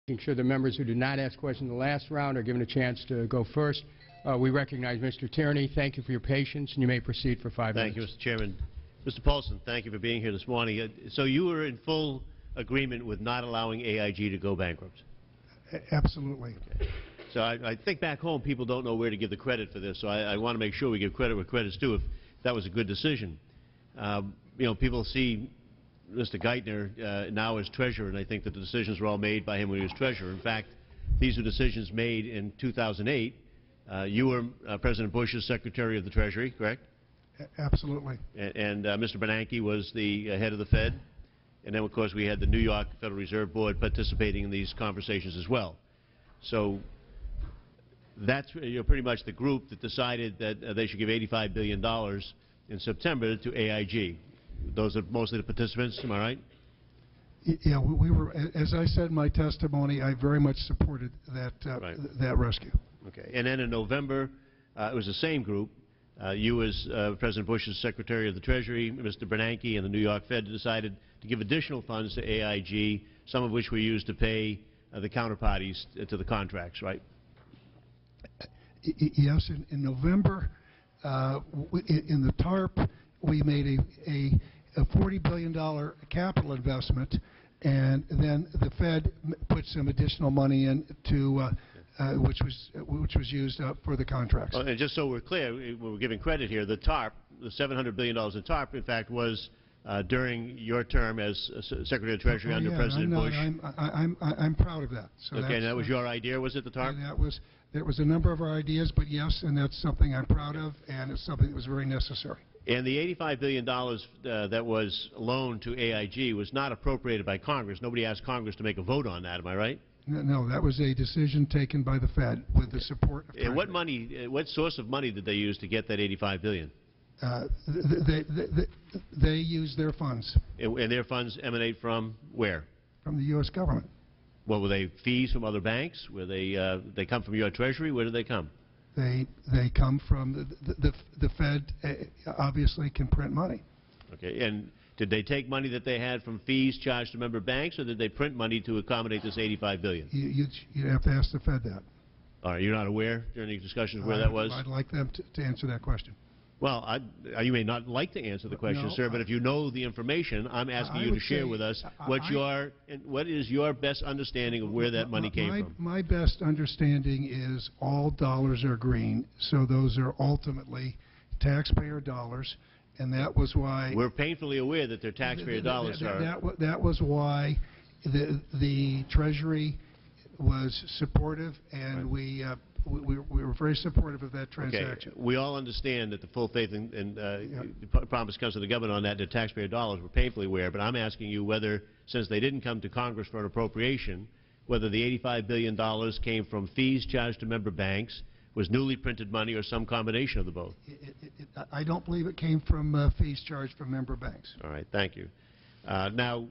making sure the members who did not ask questions in the last round are given a chance to go first. We recognize Mr. Tierney. Thank you for your patience, and you may proceed for 5 minutes. Thank you, Mr. Chairman. Mr. Paulson, thank you for being here this morning. So you were in full agreement with not allowing AIG to go bankrupt? Absolutely. Okay. So I think back home people don't know where to give the credit for this, so I want to make sure we give credit where credit's due if that was a good decision. People see Mr. Geithner now as treasurer, and I think that the decisions were all made by him when he was treasurer. In fact, these were decisions made in 2008. You were President Bush's Secretary of the Treasury, correct? Absolutely. And Mr. Bernanke was the head of the Fed. And then, of course, we had the New York Federal Reserve Board participating in these conversations as well. So that's pretty much the group that decided that they should give $85 billion in September to AIG. Those are mostly the participants, am I right? Yeah, we were, as I said in my testimony, I very much supported that, that rescue. Okay. And then in November, it was the same group. You as President Bush's Secretary of the Treasury, Mr. Bernanke, and the New York Fed decided to give additional funds to AIG, some of which were used to pay the counterparties to the contracts, right? Yes. In November, in the TARP, we made a $40 billion capital investment, and then the Fed put some additional money in to which was used for the contracts. Well, and just so we're clear, we're giving credit here. The TARP, the $700 billion in TARP, in fact, was during your term as Secretary of Treasury under President Bush. I'm proud of that. So okay, and that was your idea, was it, the TARP? That was a number of our ideas, but yes, and that's something I'm proud of, and it's something that was very necessary. And the $85 billion that was loaned to AIG was not appropriated by Congress. Nobody asked Congress to make a vote on that, am I right? No, that was a decision taken by the Fed with the support of Treasury. And what source of money did they use to get that $85 billion? They used their funds. And their funds emanate from where? From the U.S. government. Well, were they fees from other banks? Were they come from your Treasury? Where did they come? They come from the Fed. Obviously, can print money. Okay, and did they take money that they had from fees charged to member banks, or did they print money to accommodate this $85 billion? You'd have to ask the Fed that. All right, you're not aware during the discussions where that was? I'd like them to answer that question. Well, you may not like to answer the question, sir, but if you know the information, I'm asking you to share with us what is your best understanding of where that money came from. My best understanding is all dollars are green, so those are ultimately taxpayer dollars, and that was why... We're painfully aware that they're taxpayer dollars, sir. That was why the Treasury was supportive, and we were very supportive of that transaction. Okay. We all understand that the full faith and promise comes to the government on that. The taxpayer dollars were painfully aware, but I'm asking you whether, since they didn't come to Congress for an appropriation, whether the $85 billion came from fees charged to member banks, was newly printed money, or some combination of the both. I don't believe it came from fees charged from member banks. All right. Thank you. Now,